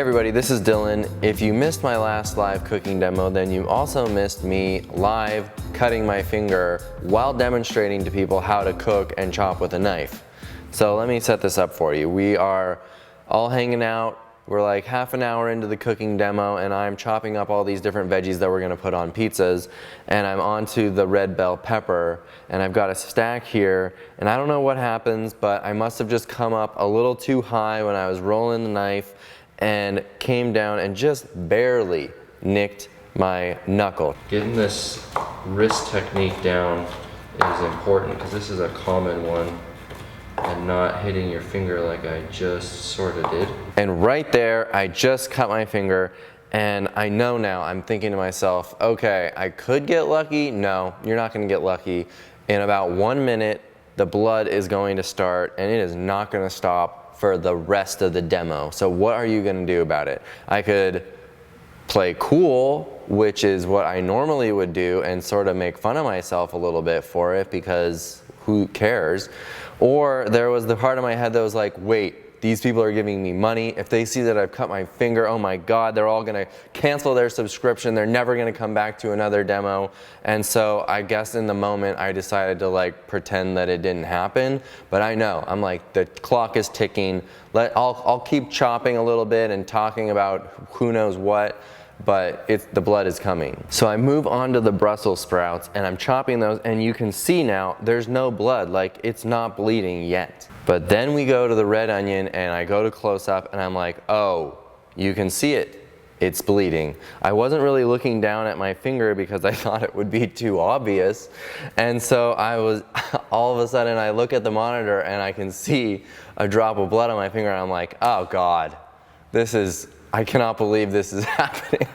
everybody, this is Dylan. If you missed my last live cooking demo, then you also missed me live cutting my finger while demonstrating to people how to cook and chop with a knife. So let me set this up for you. We are all hanging out. We're like half an hour into the cooking demo and I'm chopping up all these different veggies that we're gonna put on pizzas, and I'm onto the red bell pepper and I've got a stack here, and I don't know what happens, but I must have just come up a little too high when I was rolling the knife and came down and just barely nicked my knuckle. Getting this wrist technique down is important because this is a common one, and not hitting your finger like I just sort of did. And right there, I just cut my finger, and I know now, I'm thinking to myself, okay, I could get lucky. No, you're not gonna get lucky. In about 1 minute, the blood is going to start, and it is not gonna stop for the rest of the demo. So what are you gonna do about it? I could play cool, which is what I normally would do, and sort of make fun of myself a little bit for it because who cares? Or there was the part of my head that was like, wait, these people are giving me money. If they see that I've cut my finger, oh my God, they're all gonna cancel their subscription. They're never gonna come back to another demo. And so I guess in the moment I decided to like pretend that it didn't happen. But I know, I'm like, the clock is ticking. I'll keep chopping a little bit and talking about who knows what, but the blood is coming. So I move on to the Brussels sprouts and I'm chopping those, and you can see now there's no blood, like it's not bleeding yet. But then we go to the red onion and I go to close up and I'm like, oh, you can see it, it's bleeding. I wasn't really looking down at my finger because I thought it would be too obvious. And so I was, all of a sudden I look at the monitor and I can see a drop of blood on my finger and I'm like, oh God, I cannot believe this is happening.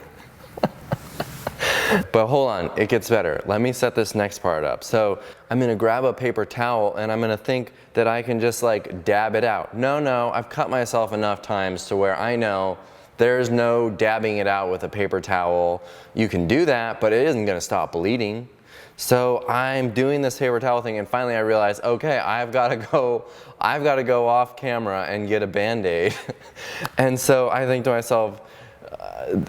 But hold on, it gets better. Let me set this next part up. So I'm gonna grab a paper towel and I'm gonna think that I can just like dab it out. No, I've cut myself enough times to where I know there's no dabbing it out with a paper towel. You can do that, but it isn't gonna stop bleeding. So I'm doing this paper towel thing, and finally I realize, okay, I've got to go off camera and get a Band-Aid. And so I think to myself,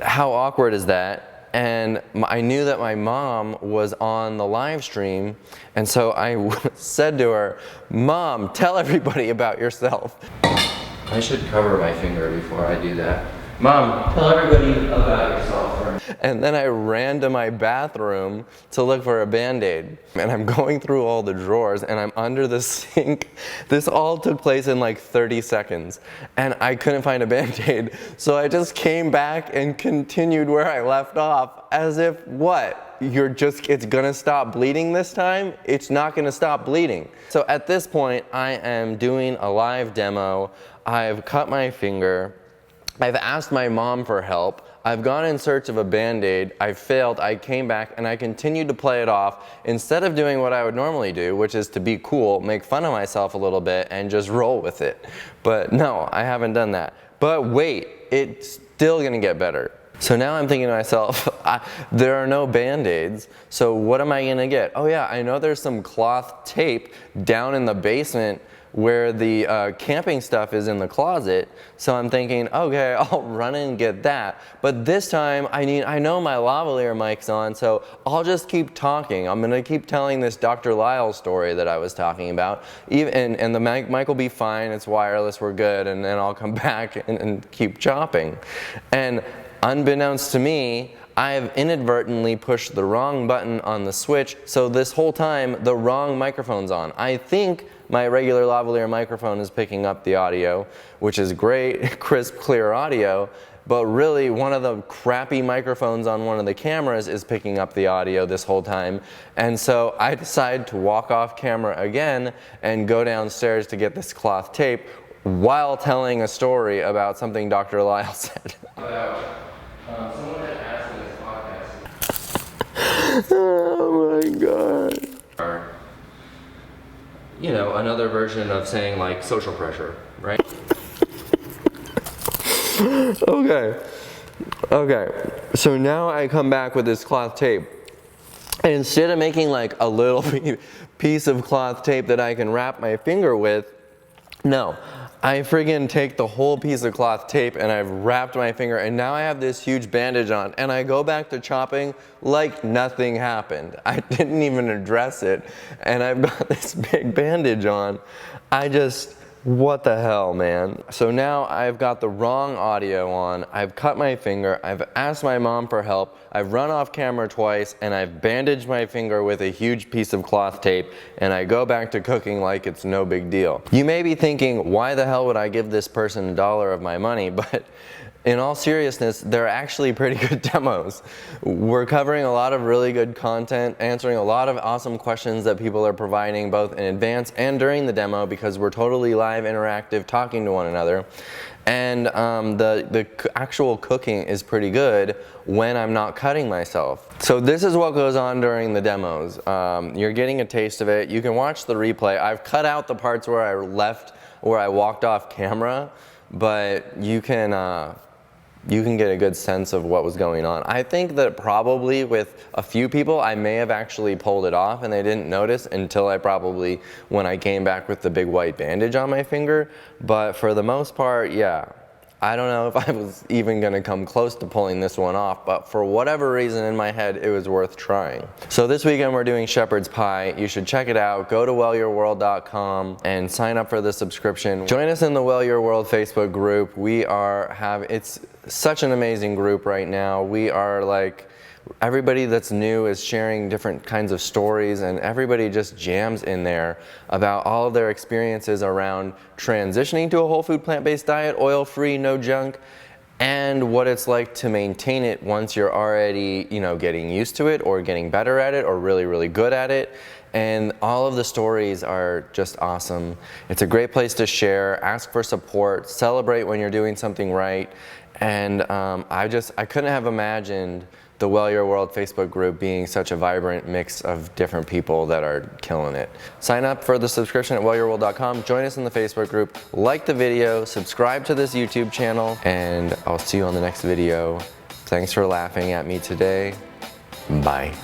how awkward is that? And I knew that my mom was on the live stream, and so I said to her, Mom, tell everybody about yourself. I should cover my finger before I do that. Mom, tell everybody about yourself. And then I ran to my bathroom to look for a Band-Aid. And I'm going through all the drawers and I'm under the sink. This all took place in like 30 seconds. And I couldn't find a Band-Aid. So I just came back and continued where I left off, as if, what? It's gonna stop bleeding this time? It's not gonna stop bleeding. So at this point, I am doing a live demo. I've cut my finger. I've asked my mom for help. I've gone in search of a Band-Aid. I failed. I came back and I continued to play it off instead of doing what I would normally do, which is to be cool, make fun of myself a little bit, and just roll with it. But no, I haven't done that. But wait, it's still gonna get better. So now I'm thinking to myself, there are no Band-Aids, so what am I gonna get? Oh yeah, I know there's some cloth tape down in the basement where the camping stuff is in the closet. So I'm thinking, okay, I'll run and get that. But this time, I know my lavalier mic's on, so I'll just keep talking. I'm gonna keep telling this Dr. Lyle story that I was talking about. And the mic will be fine, it's wireless, we're good, and then I'll come back and keep chopping. And unbeknownst to me, I have inadvertently pushed the wrong button on the switch, so this whole time, the wrong microphone's on. I think my regular lavalier microphone is picking up the audio, which is great, crisp, clear audio, but really one of the crappy microphones on one of the cameras is picking up the audio this whole time. And so I decide to walk off camera again and go downstairs to get this cloth tape while telling a story about something Dr. Lyle said. Someone had asked in this podcast. Oh my God. You know, another version of saying like social pressure, right? Okay, so now I come back with this cloth tape. And instead of making like a little piece of cloth tape that I can wrap my finger with, no, I friggin' take the whole piece of cloth tape and I've wrapped my finger, and now I have this huge bandage on, and I go back to chopping like nothing happened. I didn't even address it, and I've got this big bandage on. What the hell, man? So now I've got the wrong audio on, I've cut my finger, I've asked my mom for help, I've run off camera twice, and I've bandaged my finger with a huge piece of cloth tape, and I go back to cooking like it's no big deal. You may be thinking, why the hell would I give this person $1 of my money? But in all seriousness, they're actually pretty good demos. We're covering a lot of really good content, answering a lot of awesome questions that people are providing both in advance and during the demo, because we're totally live, interactive, talking to one another. And the actual cooking is pretty good when I'm not cutting myself. So this is what goes on during the demos. You're getting a taste of it. You can watch the replay. I've cut out the parts where I walked off camera, but you can get a good sense of what was going on. I think that probably with a few people, I may have actually pulled it off and they didn't notice until when I came back with the big white bandage on my finger. But for the most part, yeah. I don't know if I was even gonna come close to pulling this one off, but for whatever reason in my head, it was worth trying. So this weekend we're doing shepherd's pie. You should check it out. Go to wellyourworld.com and sign up for the subscription. Join us in the Well Your World Facebook group. It's such an amazing group right now. We are like, everybody that's new is sharing different kinds of stories, and everybody just jams in there about all of their experiences around transitioning to a whole food plant-based diet, oil-free, no junk, and what it's like to maintain it once you're already, getting used to it or getting better at it or really, really good at it. And all of the stories are just awesome. It's a great place to share, ask for support, celebrate when you're doing something right. And I couldn't have imagined the Well Your World Facebook group being such a vibrant mix of different people that are killing it. Sign up for the subscription at wellyourworld.com, join us in the Facebook group, like the video, subscribe to this YouTube channel, and I'll see you on the next video. Thanks for laughing at me today. Bye.